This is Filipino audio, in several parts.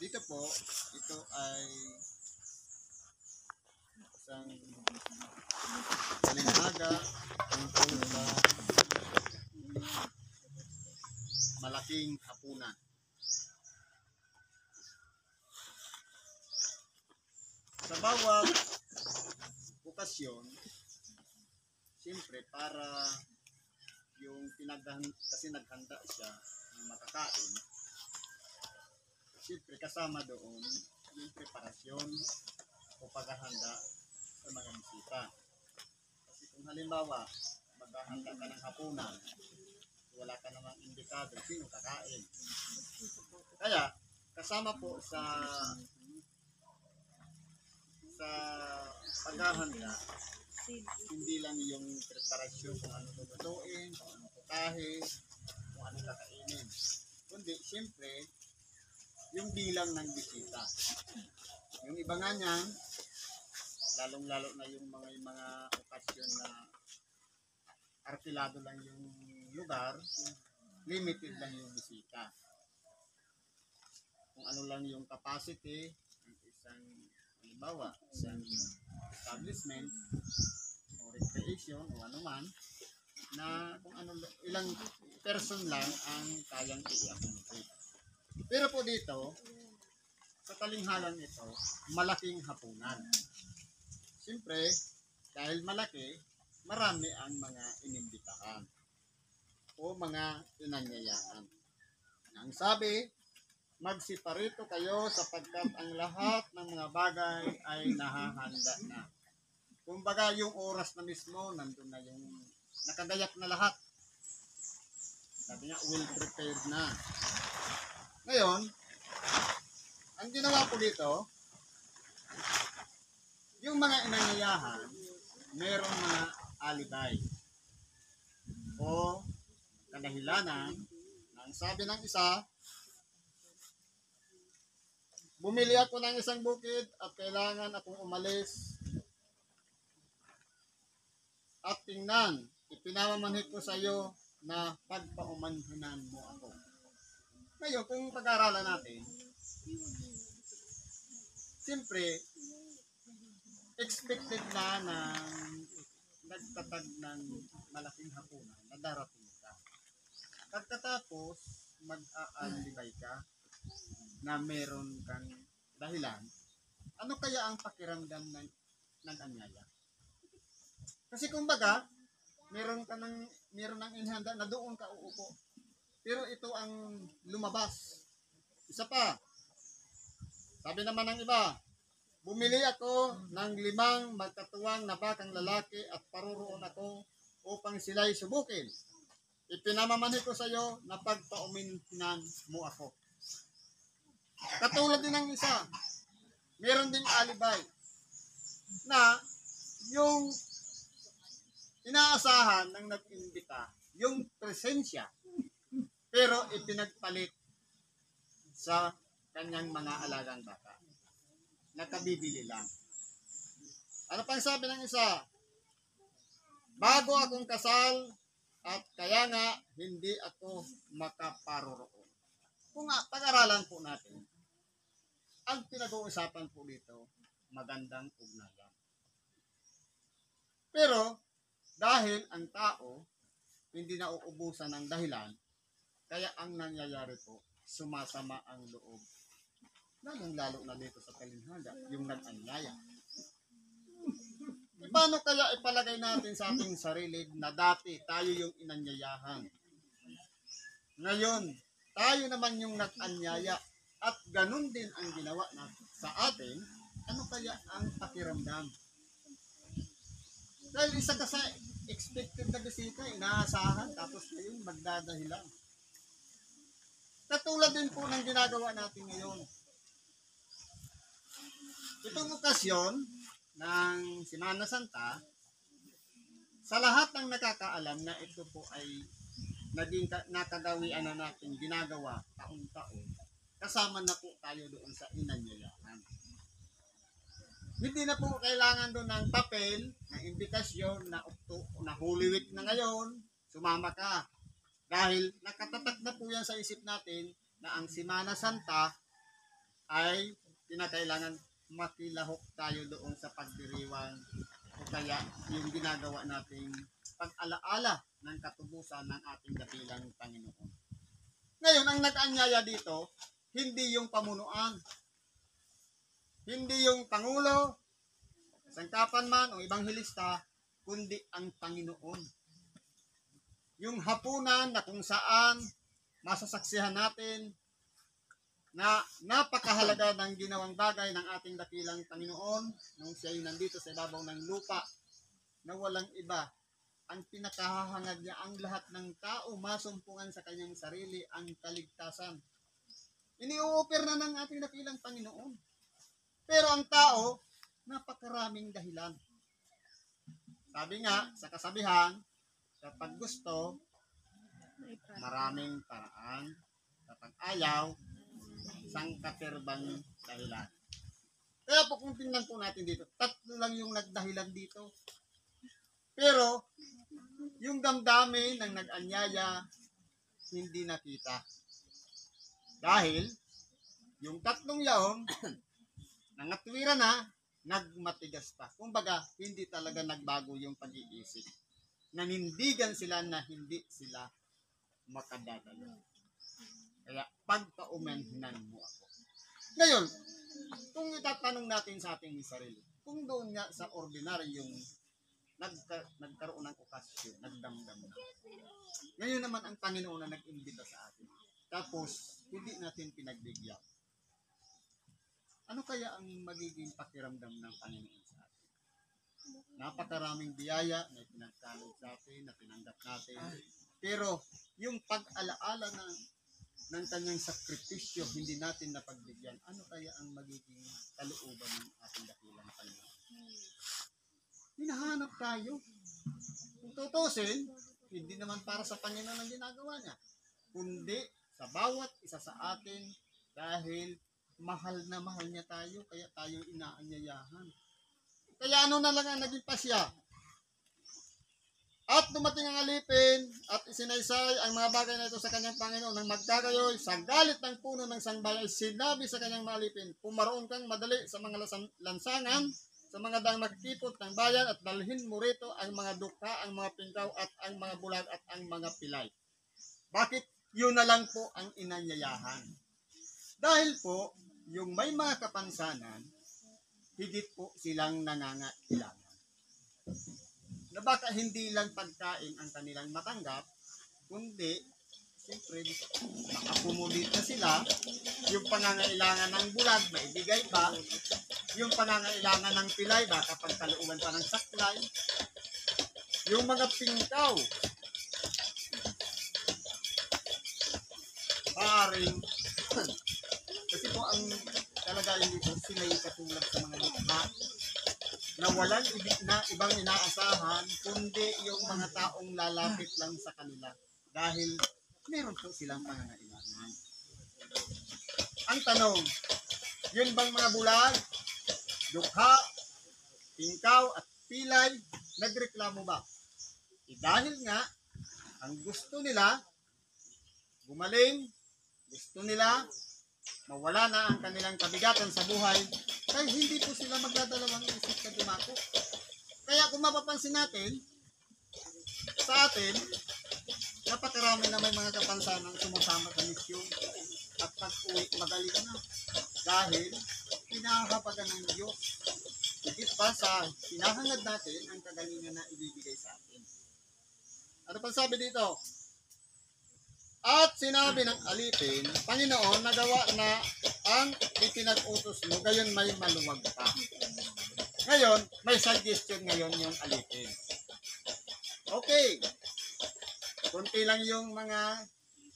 Dito po, ito ay isang palinhaga tungkol sa malaking hapunan. Sa bawat okasyon, siyempre para yung kasi naghanda siya ng makakain, siyempre kasama doon yung preparasyon o paghahanda sa mga bisita. Kasi kung halimbawa, maghahanda ka ng hapunan, wala ka namang imbitado, sino kakain? Kaya, kasama po sa paghahanda, hindi lang yung preparasyon kung ano lulutuin, kung ano putahe, kung ano kakainin. Kundi, siyempre, yung bilang ng bisita. Yung iba nga niyan, lalong-lalo na yung mga okasyon na arkilado lang yung lugar, limited lang yung bisita. Kung ano lang yung capacity ng isang, halimbawa, isang establishment o recreation o ano man, na kung ano, ilang person lang ang kayang i-accommodate. Pero po dito, sa talinghalang ito, malaking hapunan. Siyempre, dahil malaki, marami ang mga inimbitahan o mga inanyayaan. Ang sabi, magsiparito kayo sapagkat ang lahat ng mga bagay ay nahahanda na. Kumbaga yung oras na mismo, nandun na yung nakagayak na lahat. Sabi nga, well prepared na. Ngayon, ang ginawa ko dito, yung mga inanyayahan, merong mga alibay o kadahilanan na ang sabi ng isa, bumili ako ng isang bukid at kailangan akong umalis at tingnan, ipinamamanhid ko sa iyo na pagpaumanhinan mo ako. Ngayon, kung pag-aaralan natin, siyempre, expected na nagtatag ng malaking hapunan na darating ka. Pagkatapos, mag-aalibay ka na meron kang dahilan, ano kaya ang pakiramdam ng anyaya? Kasi kumbaga, meron ng inhanda na doon ka uupo. Pero ito ang lumabas. Isa pa, sabi naman ng iba, bumili ako ng 5 magkatuwang na bakang lalaki at paroroon ako upang sila'y subukin. Ipinamamanhid ko sa iyo na pagpauminhinan mo ako. Katulad din ng isa, meron ding alibay na yung inaasahan ng nag-imbita, yung presensya, pero ipinagpalit sa kanyang mga alagang bata. Nakabibili lang. Ano pang sabi ng isa? Bago akong kasal at kaya nga hindi ako makaparoroon. Kung pag-aralan po natin, ang pinag-uusapan po dito, magandang ugnayan. Pero dahil ang tao hindi nauubusan ng dahilan, kaya ang nangyayari po, sumasama ang loob. Lalong-lalo na dito sa talinhaga, yung nag-anyaya. Paano kaya ipalagay natin sa ating sarili na dati tayo yung inanyayahan? Ngayon, tayo naman yung nag-anyaya at ganun din ang ginawa natin sa atin, ano kaya ang pakiramdam? Dahil isa ka sa expected na bisita, inaasahan, tapos ngayon magdadahilan. Katulad din po ng ginagawa natin ngayon. Itong okasyon ng Semana Santa, sa lahat ng nakakaalam na ito po ay naging nakagawian na natin ginagawa taon-taon, kasama na po tayo doon sa inanyayahan. Hindi na po kailangan doon ng papel, ng imbitasyon, na Holy Week na ngayon, sumama ka. Dahil nakatatak na po yan sa isip natin na ang Semana Santa ay kinakailangan makilahok tayo doon sa pagdiriwang o kaya yung ginagawa nating pag-alaala ng katubusan ng ating dakilang Panginoon. Ngayon, ang nag-anyaya dito, hindi yung pamunuan, hindi yung Pangulo, sangkapan man o ibanghilista, kundi ang Panginoon. Yung hapunan na kung saan masasaksihan natin na napakahalaga ng ginawang bagay ng ating dakilang Panginoon nung siya ay nandito sa ibabaw ng lupa na walang iba. Ang pinakahahangad niya ang lahat ng tao masumpungan sa kanyang sarili ang kaligtasan. Ini-offer na ng ating dakilang Panginoon. Pero ang tao, napakaraming dahilan. Sabi nga sa kasabihan, kapag gusto, maraming paraan. Kapag ayaw, sangkaterbang dahilan. Kaya po kung tingnan po natin dito, tatlo lang yung nagdahilan dito. Pero, yung damdamin ng nag-anyaya, hindi nakita. Dahil, yung tatlong yaong, nangatwira na, nagmatigas pa. Kumbaga, hindi talaga nagbago yung pag-iisip. Nanindigan sila na hindi sila makadadalo. Kaya, pagpaumanhinan mo ako. Ngayon, kung itatanong natin sa ating sarili, kung doon nga sa ordinaryong nagkaroon ng okasyon, nagdamdam na. Ngayon naman ang Panginoon na nag-imbita sa atin. Tapos, hindi natin pinagbigyan. Ano kaya ang magiging pakiramdam ng Panginoon sa atin? Napakaraming biyaya na pinagkalog sa atin, na tinanggap natin. Pero, yung pag-alaala ng kanyang sakripisyo, hindi natin napagbigyan. Ano kaya ang magiging kalooban ng ating dakilang Panginoon? Hinahanap tayo. Kung tutusin, hindi naman para sa Panginoon ang ginagawa niya, kundi sa bawat isa sa atin dahil mahal na mahal niya tayo, kaya tayo inaanyayahan. Kaya ano na lang ang naging pasya? At dumating ang alipin at isinaysay ang mga bagay na ito sa kanyang Panginoon nang magkagayoy sa galit ng puno ng sangbay ay sinabi sa kanyang mga alipin, pumaroon kang madali sa mga lansangan, sa mga daang makikipot ng bayan at dalhin mo rito ang mga dukha, ang mga pingkaw at ang mga bulag at ang mga pilay. Bakit? Yun na lang po ang inanyayahan. Dahil po, yung may mga kapansanan, higit po silang nangangailangan. Na baka hindi lang pagkain ang kanilang matanggap, kundi, siyempre, makapumulit na sila, yung pangangailangan ng bulag, maibigay pa, yung pangangailangan ng pilay, baka pagkalooban pa ng saklay, yung mga pingkaw, paring, kasi po ang kalagayan dito, sila yung katulad sa mga lukha, na walang ibang inaasahan, kundi yung mga taong lalapit lang sa kanila, dahil meron po silang pangangailangan. Ang tanong, yun bang mga bulag, dukha, pingkaw at pilay, nagreklamo ba? Dahil nga, ang gusto nila, gumaling, gusto nila, mawala na ang kanilang kabigatan sa buhay, kaya hindi po sila magdadalawang isip na dumako. Kaya kung mapapansin natin, sa atin, napakarami na may mga kapansanang sumasama sa misyon at pag-uwi magaling na. Dahil, pinahahapagan ng Diyos. Higit pa sa hinahangad natin ang kagalingan na ibibigay sa atin. Ano pang sabi dito? At sinabi ng alipin, Panginoon, nagawa na ang ipinag-utos mo, gayon may maluwag pa. Ngayon, may suggestion ngayon yung alipin. Okay. Kunti lang yung mga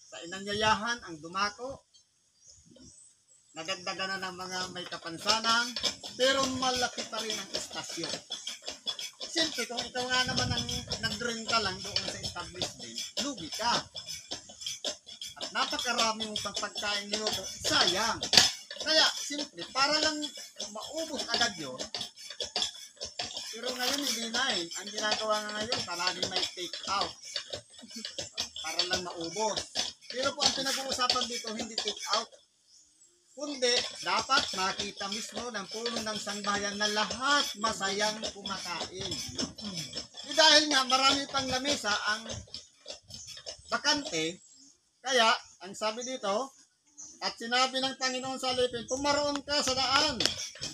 sa inanyayahan ang dumako. Nagagdagan na ng mga may kapansanan, pero malaki pa rin ang estasyon. Siyempre, kung ikaw nga naman ang nag-renta lang doon sa establishment, lugi ka. At napakarami mong pagkain niluto, sayang. Kaya, siyempre, para lang maubos agad yun, pero ngayon hindi na eh. Ang ginagawa nga ngayon, palagi may take out. Para lang maubos. Pero po ang pinag-uusapan dito, hindi take out. kundi dapat makita mismo ng puno ng sangbahayan na lahat masayang kumakain. Dahil nga marami pang lamesa ang bakante, kaya ang sabi dito, at sinabi ng Panginoon sa alipin, kung maroon ka sa daan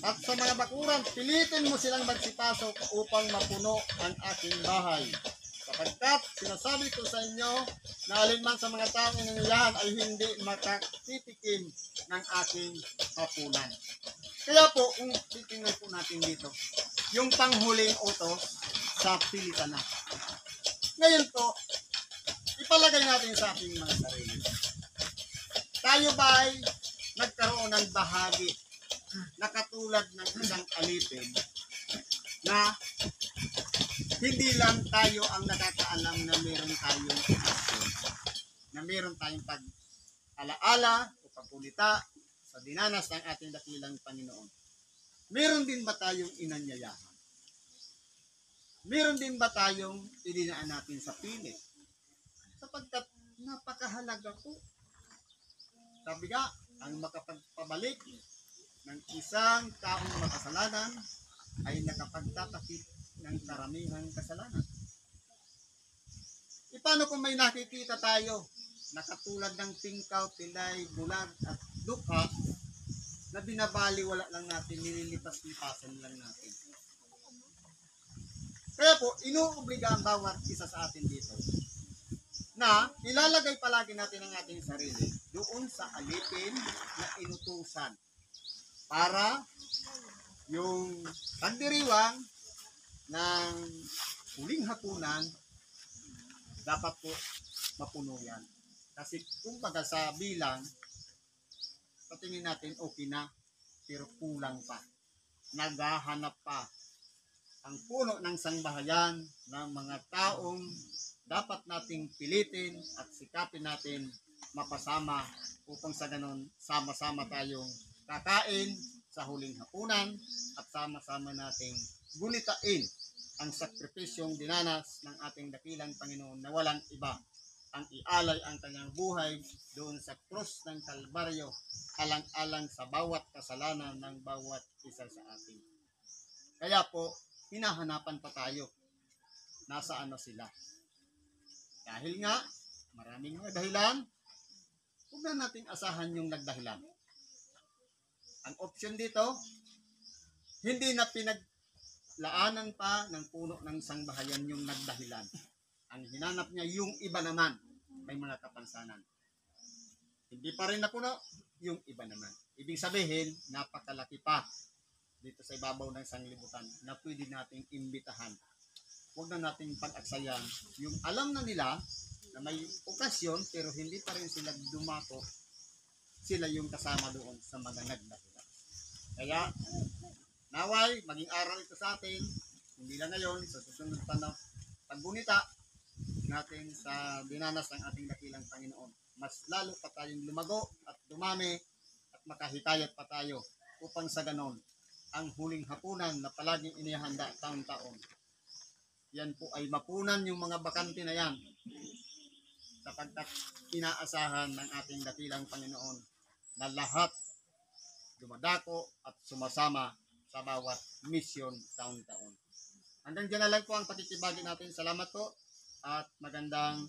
at sa mga bakuran, pilitin mo silang magsipasok upang mapuno ang aking bahay. Sapagkat sinasabi ko sa inyo na alinman sa mga taong inaniyahan ay hindi makatitikim ng aking hapunan. Kaya po, kung titingnan po natin dito, yung panghuling utos sa pilitan na. Ngayon po, ipalagay natin sa ating mga sarili. Tayo ba ay nagkaroon ng bahagi na katulad ng isang alipin na hindi lang tayo ang nakakaalam na meron tayong aksyon, na meron tayong pag-alaala o pagkulita sa dinanas ng ating dakilang Panginoon. Meron din ba tayong inanyayahan? Meron din ba tayong idinaan natin sa pilit? Sapagkat napakahalaga po. Sabi nga, ang makapagpabalik ng isang taong makasalanan ay nakapagtatakip ng karamihang kasalanan. Paano kung may nakikita tayo na katulad ng tingkaw, pilay, bulag at dukha na binabaliwala lang natin, nililipas-lipasan lang natin. Kaya po, inuobliga ang bawat isa sa atin dito na ilalagay palagi natin ang ating sarili doon sa alipin na inutusan para yung pagdiriwang ng huling hapunan dapat po mapuno yan. Kasi kumbaga sa bilang, sa tingin natin okay na, pero kulang pa. Naghahanap pa ang puno ng sangbahayan ng mga taong dapat nating pilitin at sikapin natin mapasama upang sa ganon sama-sama tayong kakain sa huling hapunan at sama-sama nating gulitain ang sakripisyong dinanas ng ating dakilang Panginoon na walang iba ang ialay ang kanyang buhay doon sa krus ng Kalbaryo alang-alang sa bawat kasalanan ng bawat isa sa atin. Kaya po, hinahanapan pa tayo. Nasaan na sila? Dahil nga, maraming mga dahilan, huwag na nating asahan yung nagdahilan. Ang option dito, hindi na pinaglaanan pa ng puno ng sangbahayan yung nagdahilan. Ang hinanap niya yung iba naman, may mga kapansanan. Hindi pa rin napuno, yung iba naman. Ibig sabihin, napakalaki pa dito sa ibabaw ng sanglibutan na pwede nating imbitahan. Huwag na nating pag-aksayan yung alam na nila na may okasyon pero hindi pa rin sila dumako, sila yung kasama doon sa mga nagdahilan. Kaya, naway, maging aral ito sa atin, hindi lang ngayon, sa susunod pa na paggunita natin sa dinanas ng ating dakilang Panginoon. Mas lalo pa tayong lumago at dumami at makahikayat pa tayo upang sa ganon ang huling hapunan na palaging inihanda taon-taon. Yan po ay mapunan yung mga bakante na yan sapagkat inaasahan ng ating dakilang Panginoon na lahat dumadako at sumasama sa bawat misyon taon-taon. Hanggang dyan na lang po ang pakikibagi natin. Salamat po at magandang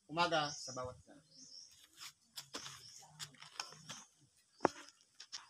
umaga sa bawat isa.